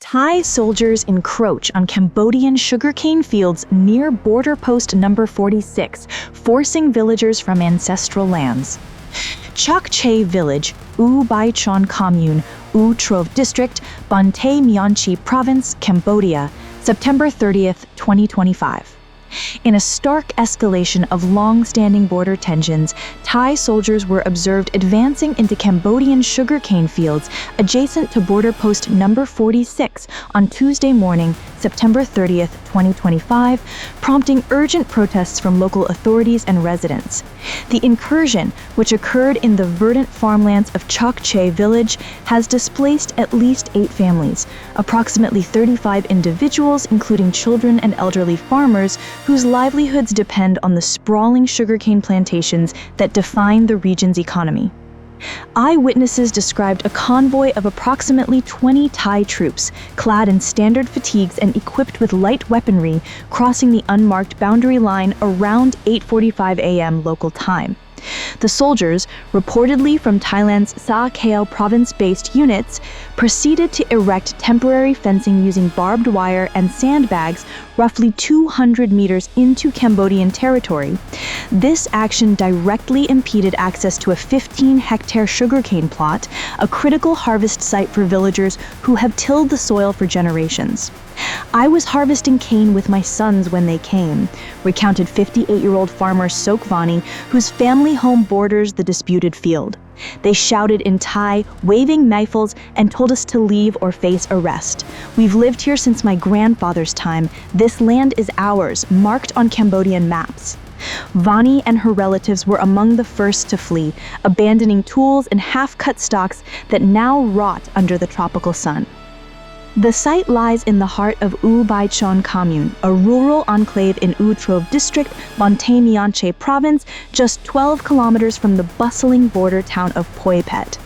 Thai soldiers encroach on Cambodian sugarcane fields near border post number 46, forcing villagers from ancestral lands. Chok Che Village, U Bai Chon Commune, U Trov District, Bantay Myanchi Province, Cambodia, September 30th, 2025. In a stark escalation of long-standing border tensions, Thai soldiers were observed advancing into Cambodian sugarcane fields adjacent to border post number 46 on Tuesday morning, September 30th, 2025, prompting urgent protests from local authorities and residents. The incursion, which occurred in the verdant farmlands of Chok Che Village, has displaced at least 8 families, approximately 35 individuals, including children and elderly farmers, whose livelihoods depend on the sprawling sugarcane plantations that define the region's economy. Eyewitnesses described a convoy of approximately 20 Thai troops, clad in standard fatigues and equipped with light weaponry, crossing the unmarked boundary line around 8:45 a.m. local time. The soldiers, reportedly from Thailand's Sa Kaeo province-based units, proceeded to erect temporary fencing using barbed wire and sandbags roughly 200 meters into Cambodian territory. This action directly impeded access to a 15-hectare sugarcane plot, a critical harvest site for villagers who have tilled the soil for generations. "I was harvesting cane with my sons when they came," recounted 58-year-old farmer Sok Vani, whose family home borders the disputed field. "They shouted in Thai, waving rifles, and told us to leave or face arrest. We've lived here since my grandfather's time. This land is ours, marked on Cambodian maps." Vani and her relatives were among the first to flee, abandoning tools and half-cut stalks that now rot under the tropical sun. The site lies in the heart of U Bai Chon Commune, a rural enclave in U Trov District, Bantay Myanchi Province, just 12 kilometers from the bustling border town of Phoi Phet.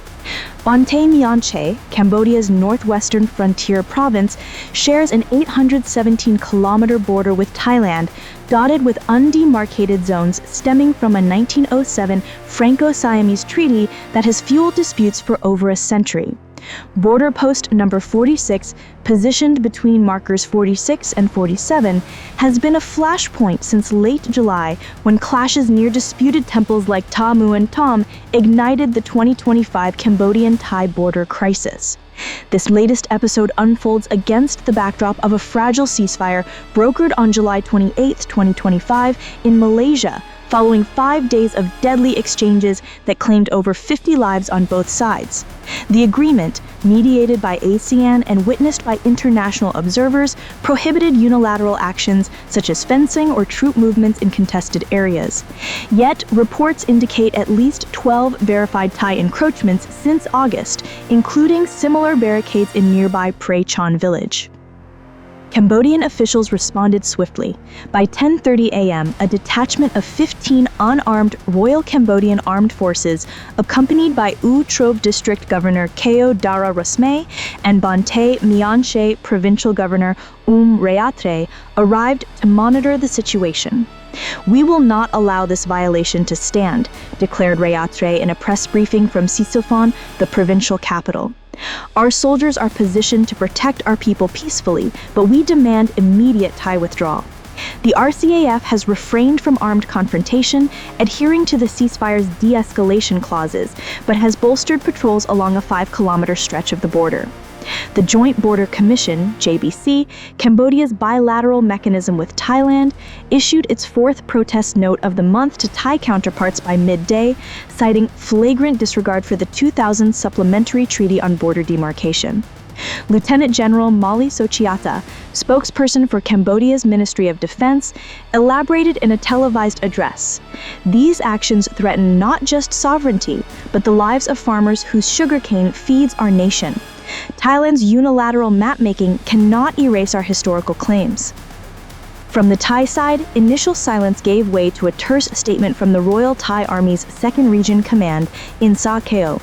Bantay Myanchi, Cambodia's northwestern frontier province, shares an 817-kilometer border with Thailand, dotted with undemarcated zones stemming from a 1907 Franco-Siamese treaty that has fueled disputes for over a century. Border post number 46, positioned between markers 46 and 47, has been a flashpoint since late July when clashes near disputed temples like Ta Muan Thom ignited the 2025 Cambodian-Thai border crisis. This latest episode unfolds against the backdrop of a fragile ceasefire brokered on July 28, 2025 in Malaysia, following 5 days of deadly exchanges that claimed over 50 lives on both sides. The agreement, mediated by ASEAN and witnessed by international observers, prohibited unilateral actions such as fencing or troop movements in contested areas. Yet, reports indicate at least 12 verified Thai encroachments since August, including similar barricades in nearby Prey Chon village. Cambodian officials responded swiftly. By 10:30 a.m., a detachment of 15 unarmed Royal Cambodian Armed Forces, accompanied by U Trov District Governor Keo Dara Rasmay and Bantay Myanchi Provincial Governor Rayatre, arrived to monitor the situation. "We will not allow this violation to stand," declared Rayatre in a press briefing from Sisophon, the provincial capital. "Our soldiers are positioned to protect our people peacefully, but we demand immediate Thai withdrawal." The RCAF has refrained from armed confrontation, adhering to the ceasefire's de-escalation clauses, but has bolstered patrols along a 5-kilometer stretch of the border. The Joint Border Commission, JBC, Cambodia's bilateral mechanism with Thailand, issued its 4th protest note of the month to Thai counterparts by midday, citing flagrant disregard for the 2000 Supplementary Treaty on Border Demarcation. Lieutenant General Mali Sochiata, spokesperson for Cambodia's Ministry of Defense, elaborated in a televised address. "These actions threaten not just sovereignty, but the lives of farmers whose sugarcane feeds our nation. Thailand's unilateral map-making cannot erase our historical claims." From the Thai side, initial silence gave way to a terse statement from the Royal Thai Army's 2nd Region Command in Sa Kaeo.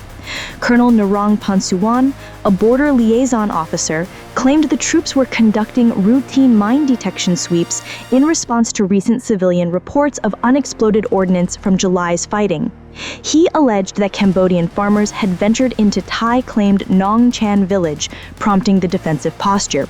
Colonel Narong Pansuwan, a border liaison officer, claimed the troops were conducting routine mine detection sweeps in response to recent civilian reports of unexploded ordnance from July's fighting. He alleged that Cambodian farmers had ventured into Thai-claimed Nong Chan village, prompting the defensive posture.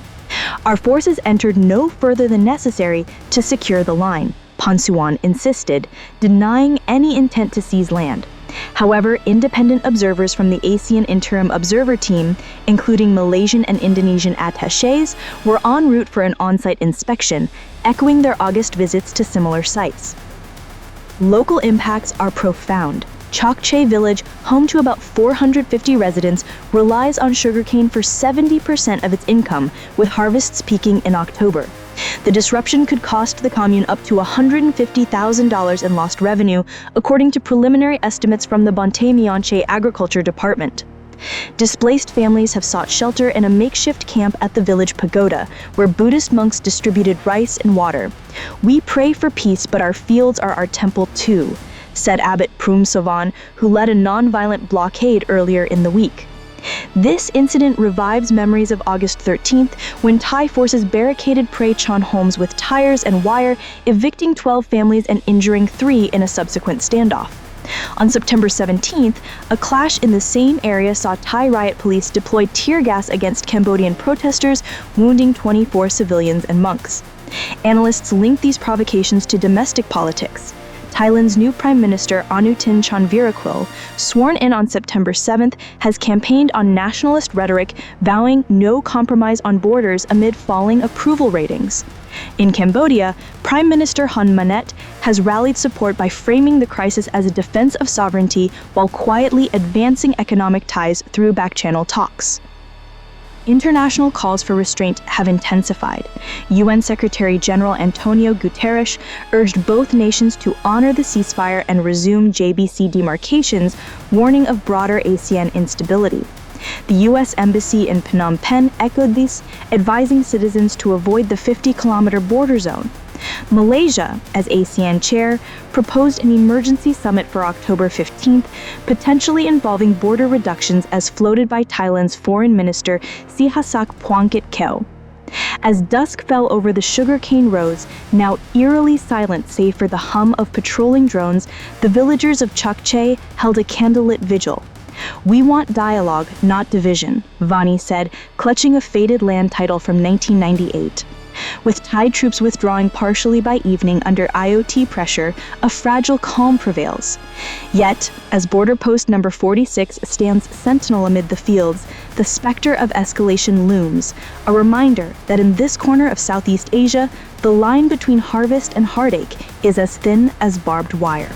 Our forces entered no further than necessary to secure the line, Ponsuan insisted, denying any intent to seize land. However, independent observers from the ASEAN Interim Observer Team, including Malaysian and Indonesian attachés, were en route for an on-site inspection, echoing their August visits to similar sites. Local impacts are profound. Chokche village, home to about 450 residents, relies on sugarcane for 70% of its income, with harvests peaking in October. The disruption could cost the commune up to $150,000 in lost revenue, according to preliminary estimates from the Bonte Mianche Agriculture Department. Displaced families have sought shelter in a makeshift camp at the village pagoda, where Buddhist monks distributed rice and water. "We pray for peace, but our fields are our temple too," said Abbot Prum Sovan, who led a nonviolent blockade earlier in the week. This incident revives memories of August 13th, when Thai forces barricaded Prey Chon homes with tires and wire, evicting 12 families and injuring 3 in a subsequent standoff. On September 17th, a clash in the same area saw Thai riot police deploy tear gas against Cambodian protesters, wounding 24 civilians and monks. Analysts link these provocations to domestic politics. Thailand's new Prime Minister Anutin Chanvirakul, sworn in on September 7th, has campaigned on nationalist rhetoric, vowing no compromise on borders amid falling approval ratings. In Cambodia, Prime Minister Hun Manet has rallied support by framing the crisis as a defense of sovereignty while quietly advancing economic ties through back-channel talks. International calls for restraint have intensified. UN Secretary-General Antonio Guterres urged both nations to honor the ceasefire and resume JBC demarcations, warning of broader ASEAN instability. The U.S. Embassy in Phnom Penh echoed this, advising citizens to avoid the 50-kilometer border zone. Malaysia, as ASEAN chair, proposed an emergency summit for October 15th, potentially involving border reductions as floated by Thailand's Foreign Minister Sihasak Phuangkit Kheo. As dusk fell over the sugarcane rows, now eerily silent save for the hum of patrolling drones, the villagers of Chokche held a candlelit vigil. "We want dialogue, not division," Vani said, clutching a faded land title from 1998. With Thai troops withdrawing partially by evening under IOT pressure, a fragile calm prevails. Yet, as border post number 46 stands sentinel amid the fields, the specter of escalation looms, a reminder that in this corner of Southeast Asia, the line between harvest and heartache is as thin as barbed wire.